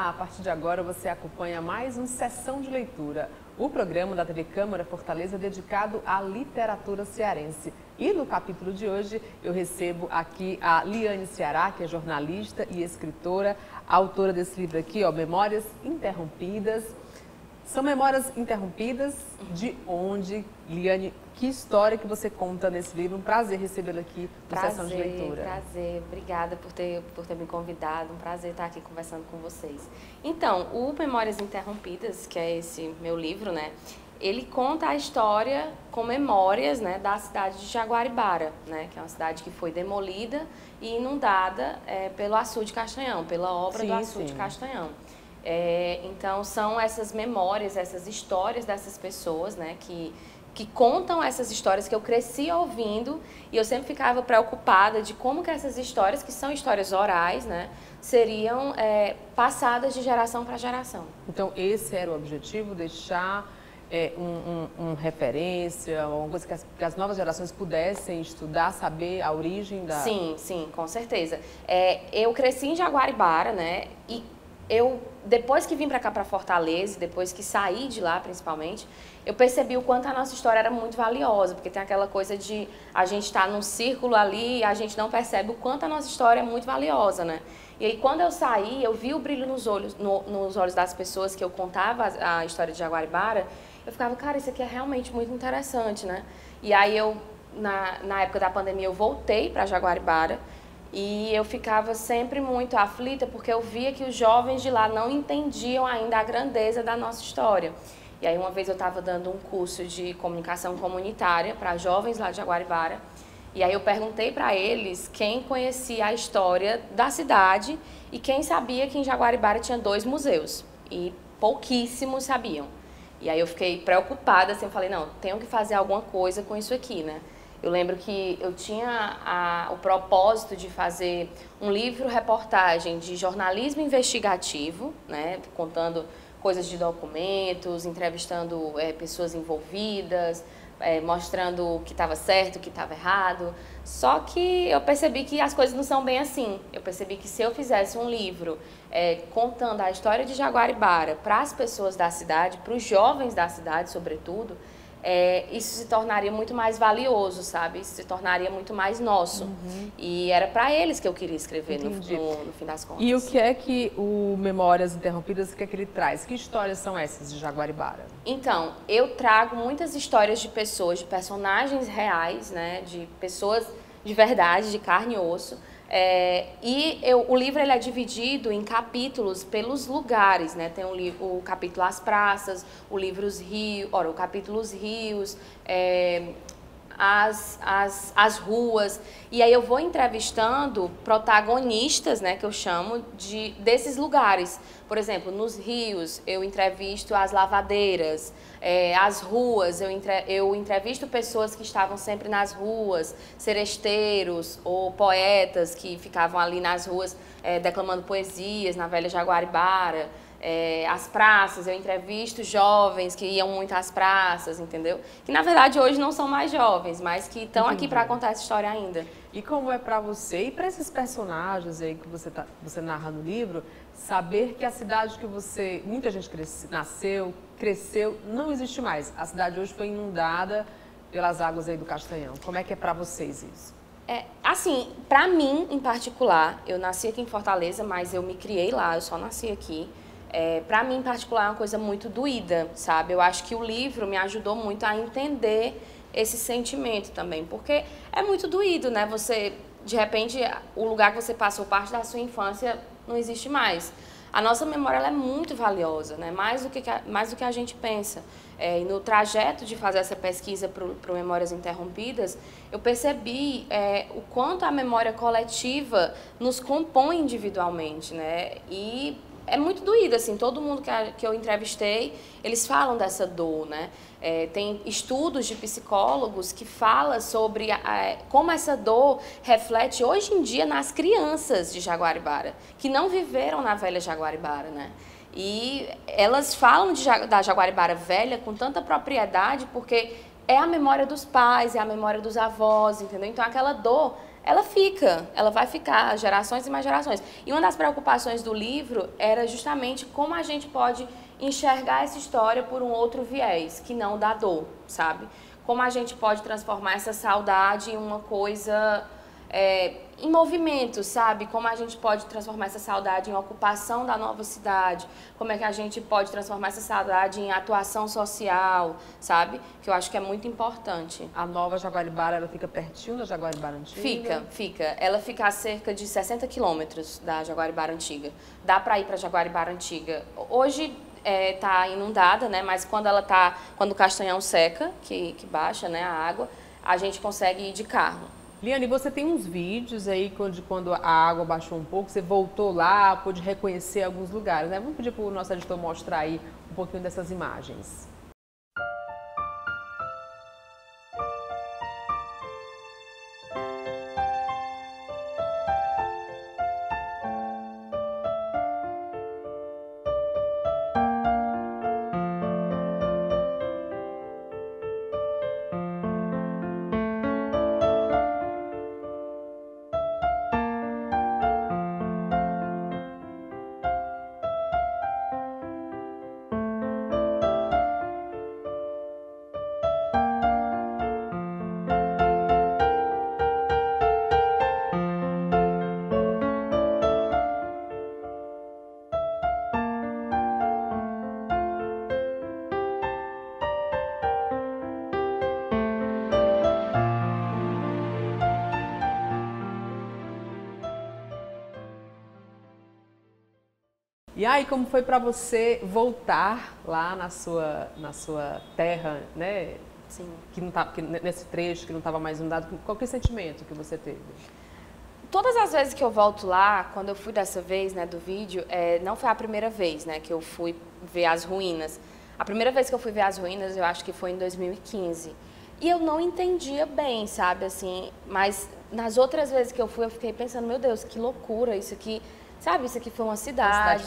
Olá, a partir de agora você acompanha mais um Sessão de Leitura, o programa da TV Câmara Fortaleza dedicado à literatura cearense. E no capítulo de hoje eu recebo aqui a Liane Ceará, que é jornalista e escritora, autora desse livro aqui, ó, Memórias Interrompidas. São memórias interrompidas de onde, Liane, que história que você conta nesse livro? Um prazer recebê-la aqui na Sessão de Leitura. Prazer, obrigada por ter me convidado, um prazer estar aqui conversando com vocês. Então, o Memórias Interrompidas, que é esse meu livro, né, ele conta a história com memórias, né, da cidade de Jaguaribara, né, que é uma cidade que foi demolida e inundada pelo açude Castanhão, pela obra do açude Castanhão. Então, são essas memórias, essas histórias dessas pessoas, né, que contam essas histórias que eu cresci ouvindo, e eu sempre ficava preocupada de como que essas histórias, que são histórias orais, né, seriam passadas de geração para geração. Então, esse era o objetivo, deixar uma referência, alguma coisa que as novas gerações pudessem estudar, saber a origem da... Sim, sim, com certeza. Eu cresci em Jaguaribara, né, e depois que vim para cá, para Fortaleza, depois que saí de lá, principalmente, eu percebi o quanto a nossa história era muito valiosa, porque tem aquela coisa de a gente estar num círculo ali e a gente não percebe o quanto a nossa história é muito valiosa, né? E aí, quando eu saí, eu vi o brilho nos olhos das pessoas que eu contava a história de Jaguaribara, eu ficava, cara, isso aqui é realmente muito interessante, né? E aí, na época da pandemia, eu voltei para Jaguaribara, e eu ficava sempre muito aflita porque eu via que os jovens de lá não entendiam ainda a grandeza da nossa história. E aí uma vez eu estava dando um curso de comunicação comunitária para jovens lá de Jaguaribara, e aí eu perguntei para eles quem conhecia a história da cidade e quem sabia que em Jaguaribara tinha 2 museus, e pouquíssimos sabiam. E aí eu fiquei preocupada, assim, eu falei, não, tenho que fazer alguma coisa com isso aqui, né? Eu lembro que eu tinha o propósito de fazer um livro-reportagem de jornalismo investigativo, né, contando coisas de documentos, entrevistando pessoas envolvidas, mostrando o que estava certo, o que estava errado. Só que eu percebi que as coisas não são bem assim. Eu percebi que se eu fizesse um livro contando a história de Jaguaribara para as pessoas da cidade, para os jovens da cidade, sobretudo, isso se tornaria muito mais valioso, sabe? Isso se tornaria muito mais nosso. Uhum. E era para eles que eu queria escrever no fim das contas. E o que é que o Memórias Interrompidas, o que é que ele traz? Que histórias são essas de Jaguaribara? Então, eu trago muitas histórias de pessoas, de personagens reais, né? De pessoas de verdade, de carne e osso. O livro ele é dividido em capítulos pelos lugares, né? Tem o capítulo As Praças, o capítulo Os Rios, as ruas. E aí eu vou entrevistando protagonistas, né, que eu chamo desses lugares. Por exemplo, nos rios eu entrevisto as lavadeiras, as ruas eu entrevisto pessoas que estavam sempre nas ruas, seresteiros ou poetas que ficavam ali nas ruas declamando poesias na velha Jaguaribara. As praças, eu entrevisto jovens que iam muito às praças, entendeu? Que na verdade hoje não são mais jovens, mas que estão aqui para contar essa história ainda. E como é para você e para esses personagens aí que você narra no livro, saber que a cidade que muita gente nasceu, cresceu, não existe mais. A cidade hoje foi inundada pelas águas aí do Castanhão. Como é que é para vocês isso? Assim, para mim em particular, eu nasci aqui em Fortaleza, mas eu me criei lá, eu só nasci aqui. Para mim, em particular, é uma coisa muito doída, sabe? Eu acho que o livro me ajudou muito a entender esse sentimento também, porque é muito doído, né? Você, de repente, o lugar que você passou parte da sua infância não existe mais. A nossa memória ela é muito valiosa, né? Mais do que a gente pensa. E no trajeto de fazer essa pesquisa para o Memórias Interrompidas, eu percebi o quanto a memória coletiva nos compõe individualmente, né? E é muito doído, assim, todo mundo que eu entrevistei, eles falam dessa dor, né? Tem estudos de psicólogos que falam sobre como essa dor reflete hoje em dia nas crianças de Jaguaribara, que não viveram na velha Jaguaribara, né? E elas falam da Jaguaribara velha com tanta propriedade porque é a memória dos pais, é a memória dos avós, entendeu? Então aquela dor ela vai ficar gerações e mais gerações. E uma das preocupações do livro era justamente como a gente pode enxergar essa história por um outro viés, que não da dor, sabe? Como a gente pode transformar essa saudade em uma coisa, em movimento, sabe? Como a gente pode transformar essa saudade em ocupação da nova cidade, como é que a gente pode transformar essa saudade em atuação social, sabe? Que eu acho que é muito importante. A nova Jaguaribara, ela fica pertinho da Jaguaribara Antiga? Fica. Ela fica a cerca de 60 quilômetros da Jaguaribara Antiga. Dá para ir para Jaguaribara Antiga. Hoje tá inundada, né? Mas quando o Castanhão seca, que baixa, né, a água, a gente consegue ir de carro. Liane, você tem uns vídeos aí de quando a água baixou um pouco, você voltou lá, pôde reconhecer alguns lugares, né? Vamos pedir para o nosso editor mostrar aí um pouquinho dessas imagens. E aí, como foi para você voltar lá na sua terra, né? Sim. Nesse trecho que não estava mais inundado, qual que é o sentimento que você teve? Todas as vezes que eu volto lá, quando eu fui dessa vez, né, do vídeo, não foi a primeira vez, né, que eu fui ver as ruínas. A primeira vez que eu fui ver as ruínas, eu acho que foi em 2015. E eu não entendia bem, sabe, assim, mas nas outras vezes que eu fui, eu fiquei pensando, meu Deus, que loucura, isso aqui... Sabe, isso aqui foi uma cidade,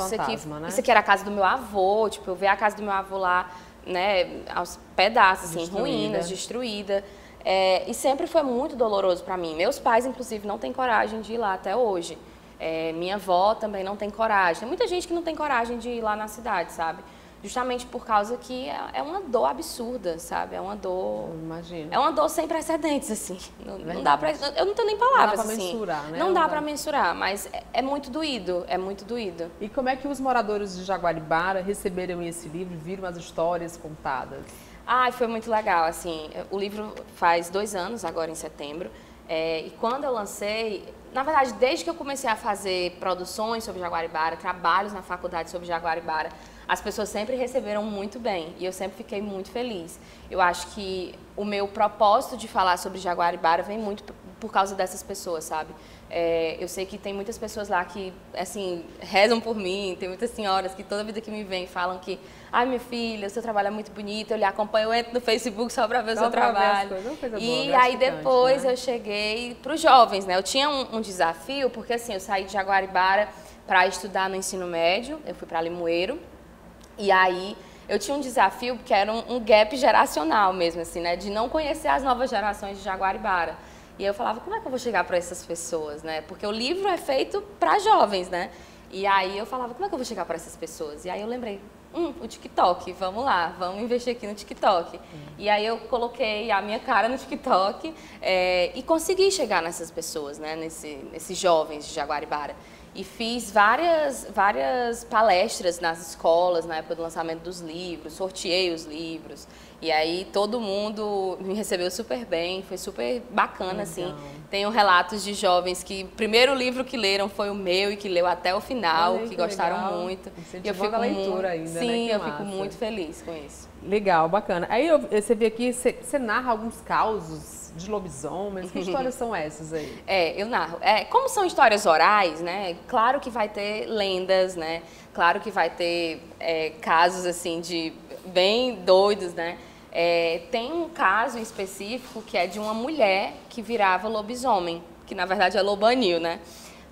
isso aqui era a casa do meu avô, tipo, eu vi a casa do meu avô lá, né, aos pedaços, assim, ruínas, destruída. E sempre foi muito doloroso para mim. Meus pais, inclusive, não têm coragem de ir lá até hoje. Minha avó também não tem coragem. Tem muita gente que não tem coragem de ir lá na cidade, sabe? Justamente por causa que é uma dor absurda, sabe? É uma dor... Imagino. É uma dor sem precedentes, assim. Não dá pra... Eu não tenho nem palavras, assim. Não dá pra mensurar, né? Não dá pra mensurar, mas é muito doído, é muito doído. E como é que os moradores de Jaguaribara receberam esse livro, viram as histórias contadas? Foi muito legal, assim. O livro faz 2 anos, agora em setembro. E quando eu lancei... Na verdade, desde que eu comecei a fazer produções sobre Jaguaribara, trabalhos na faculdade sobre Jaguaribara, as pessoas sempre receberam muito bem e eu sempre fiquei muito feliz. Eu acho que o meu propósito de falar sobre Jaguaribara vem muito por causa dessas pessoas, sabe? Eu sei que tem muitas pessoas lá que, assim, rezam por mim, tem muitas senhoras que toda vida que me vêm falam que ai, minha filha, o seu trabalho é muito bonito, eu lhe acompanho, eu entro no Facebook só para ver o seu trabalho. E aí depois eu cheguei para os jovens, né? Eu tinha um desafio, porque assim, eu saí de Jaguaribara para estudar no ensino médio, eu fui para Limoeiro, e aí eu tinha um desafio que era um gap geracional mesmo, assim, né? De não conhecer as novas gerações de Jaguaribara. E eu falava, como é que eu vou chegar para essas pessoas, né? Porque o livro é feito para jovens, né? E aí eu falava, como é que eu vou chegar para essas pessoas? E aí eu lembrei, o TikTok, vamos lá, vamos investir aqui no TikTok. E aí eu coloquei a minha cara no TikTok e consegui chegar nessas pessoas, né? Nesses jovens de Jaguaribara. E fiz várias palestras nas escolas, na época do lançamento dos livros, sorteei os livros. E aí todo mundo me recebeu super bem, foi super bacana, assim. Tenho relatos de jovens que o primeiro livro que leram foi o meu e que leu até o final, que gostaram muito. E eu fico a leitura ainda, sim, né? Eu fico muito feliz com isso. Legal, bacana. Aí você vê aqui, você narra alguns causos de lobisomens. Que histórias são essas aí? Eu narro. Como são histórias orais, né? Claro que vai ter lendas, né? Claro que vai ter casos assim de bem doidos, né? Tem um caso específico que é de uma mulher que virava lobisomem, que na verdade é lobanil, né?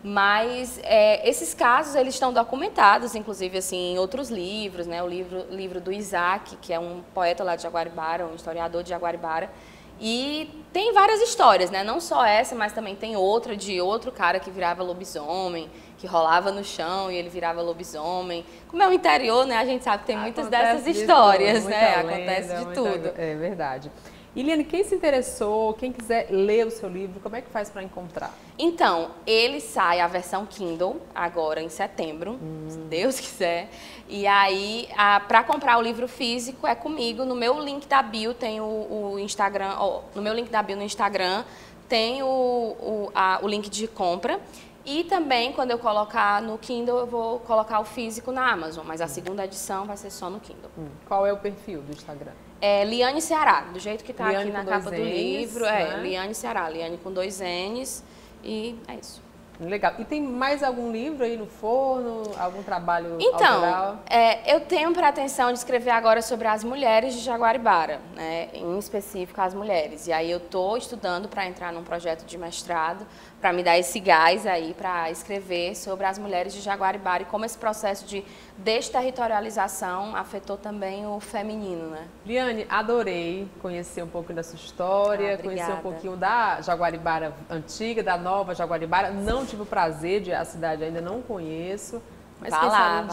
Mas esses casos eles estão documentados, inclusive assim, em outros livros, né? O livro do Isaac, que é um poeta lá de Jaguaribara, um historiador de Jaguaribara, E tem várias histórias, né? Não só essa, mas também tem outra de outro cara que virava lobisomem, que rolava no chão e ele virava lobisomem. Como é o interior, né? A gente sabe que tem muitas dessas histórias, né? Acontece de tudo. É verdade. Eliane, quem se interessou, quem quiser ler o seu livro, como é que faz para encontrar? Então, ele sai a versão Kindle agora em setembro, se Deus quiser. E aí, para comprar o livro físico é comigo. No meu link da bio tem o Instagram, no meu link da bio no Instagram tem o link de compra. E também, quando eu colocar no Kindle, eu vou colocar o físico na Amazon, mas a segunda edição vai ser só no Kindle. Qual é o perfil do Instagram? É Liane Ceará, do jeito que está aqui na capa do N's, livro. né? Liane Ceará, Liane com 2 N's, e é isso. Legal. E tem mais algum livro aí no forno? Algum trabalho Então, autoral? Eu tenho pretensão de escrever agora sobre as mulheres de Jaguaribara, né? Em específico as mulheres. E aí eu estou estudando para entrar num projeto de mestrado, para me dar esse gás aí para escrever sobre as mulheres de Jaguaribara e como esse processo de desterritorialização afetou também o feminino, né? Liane, adorei conhecer um pouco da sua história, conhecer um pouquinho da Jaguaribara antiga, da nova Jaguaribara. Não tive o prazer de ir à cidade, ainda não conheço. Mas Vá lá.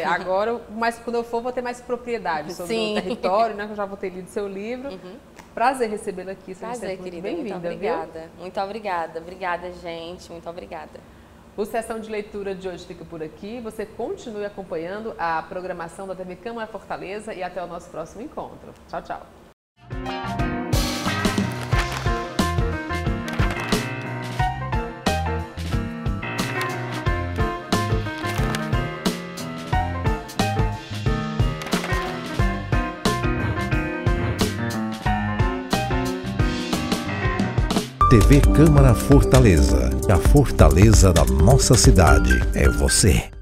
Agora, mas quando eu for, vou ter mais propriedade sobre o território, né? Que eu já vou ter lido seu livro. Prazer recebê-la aqui. Prazer, querida. Bem-vinda, muito obrigada. Muito obrigada. Obrigada, gente. Muito obrigada. O Sessão de Leitura de hoje fica por aqui. Você continue acompanhando a programação da TV Câmara Fortaleza e até o nosso próximo encontro. Tchau, tchau. TV Câmara Fortaleza. A fortaleza da nossa cidade é você.